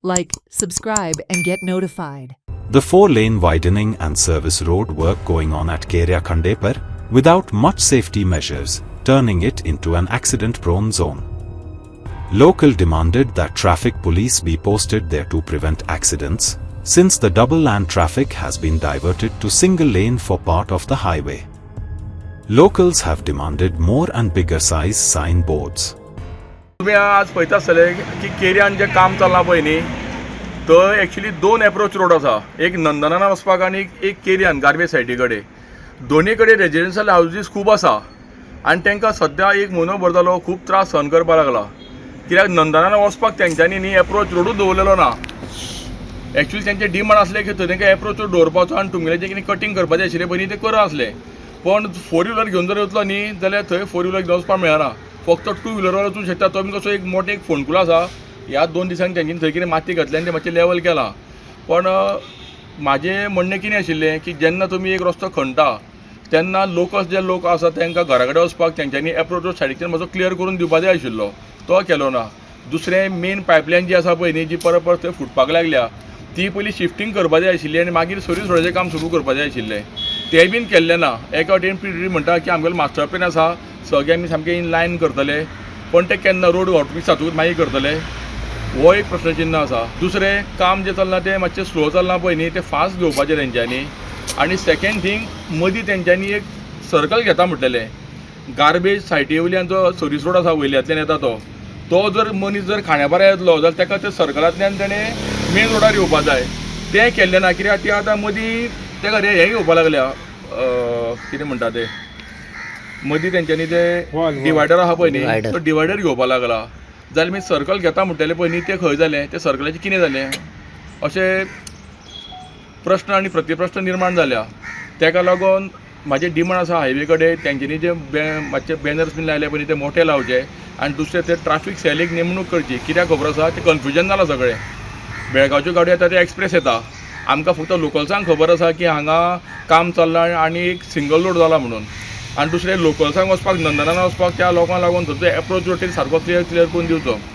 Like, subscribe and get notified. The 4-lane widening and service road work going on at Keria Khandepar without much safety measures, turning it into an accident-prone zone. Local demanded that traffic police be posted there to prevent accidents, since the double-lane traffic has been diverted to single lane for part of the highway. Locals have demanded more and bigger size signboards. तुम्ही आज पळयता आसतले की केऱ्यान जे काम चल्लां पळय न्ही थंय एक्चुअली 2 एप्रोच रोड आसा, एक नंदनाना वचपाक आनी एक केऱ्यान गार्बेज सायडी कडेन. दोनी कडेन रेजिडेन्शियल हावजीस खूब आसा आनी तांकां सद्या एक म्हयनो भर जालो खूब त्रास सहन करपाक लागला. कित्याक नंदनाना वचपाक तेंच्यांनी न्ही एप्रोच रोडूच दवरलेलो ना. एक्चुअली तेंचे डिमांड आसले की थंय तांकां एप्रोच रोड दवरपाचो आनी तुमगेलें जें कितें कटींग करपाचें आशिल्लें पळय न्ही तें करप आसलें. पण 4 व्हिलर घेवन जर येतलो न्ही जाल्यार थंय 4 व्हिलर घेवन वचपाक मेळना. फक्त 2 व्हिलर वचूंक शकता. तो कसो एक मोठो एक फोंडकुलो आसा. ह्या 2 दिसांनी तेंच्यांनी थंय कितें माती घातली आनी तें मातशें लेवल केलां. पण म्हाजें म्हणणें कितें आशिल्लें की जेन्ना तुमी एक रस्तो खणटा तेन्ना लोकल्स जे लोक आसा तांकां घरा कडेन वचपाक तेंच्यांनी एप्रोच रोड सायडीच्यान मातसो क्लियर करून दिवपा जाय आशिल्लो. तो केलो ना. दुसरें मेन पायपलायन जी आसा पळय न्ही जी परत परत थंय फुटपाक लागल्या ती पयलीं शिफ्टींग करपा जाय आशिल्ली आनी मागीर सर्वीस रोडाचें काम सुरू करपा जाय आशिल्लें. तेंय बीन केल्लें ना. एका वाटेन पीडब्ल्यूडी म्हणटा की आमगेलो मास्टर प्लॅन आसा, सगळें आमी सामकें इन लायन करतले, पण ते केन्ना रोड ऑटोमिसातूच मागीर करतले हो एक प्रश्नचिन्ह आसा. दुसरें काम जें चल्लां तें मातशें स्लो चल्लां पळय न्ही तें फास्ट घेवपाचें तेंच्यांनी. आनी सेकेंड थिंग मदीं तेंच्यांनी एक सर्कल घेता म्हटलेलें. गार्बेज सायटी वयल्यान जो सर्वीस रोड आसा वयल्यांतल्यान येता तो जर मनीस जर खांड्यापारा येतलो जाल्यार ताका ते सर्कलांतल्यान तेणें मेन रोडार येवपा जाय. तें केल्लें ना. कित्याक ती आतां मदीं तेका हें घेवपा लागल्या कितें म्हणटा तें मदीं तेंच्यांनी ते डिवायडर आहा पळय न्ही तो डिवायडर घेवपा लागला. जाल्यार मी सर्कल घेता म्हणटलें पळय न्ही तें खंय जालें, तें सर्कलाचें कितें जालें अशें प्रश्न आनी प्रतिप्रश्न निर्माण जाल्या. तेका लागून म्हाजें डिमांड आसा हायवे कडेन तेंच्यांनी जे मातशे बॅनर्स बीन लायले पळय न्ही ते मोठे लावचे आनी दुसरें ते ट्राफीक सेलीक नेमणूक करची. कित्याक खबर आसा तें कन्फ्युजन जालां सगळें. बेळगांवच्यो गाडयो येता ते एक्सप्रेस येता. आमकां फक्त लोकल्सांक खबर आसा की हांगा काम चल्लां आनी एक सिंगल रोड जाला म्हणून. आनी दुसरें लोकल्सांक वचपाक नंदनाना वचपाक त्या लोकांक लागून थंयचो एप्रोच रोड सारको क्लियर करून दिवचो.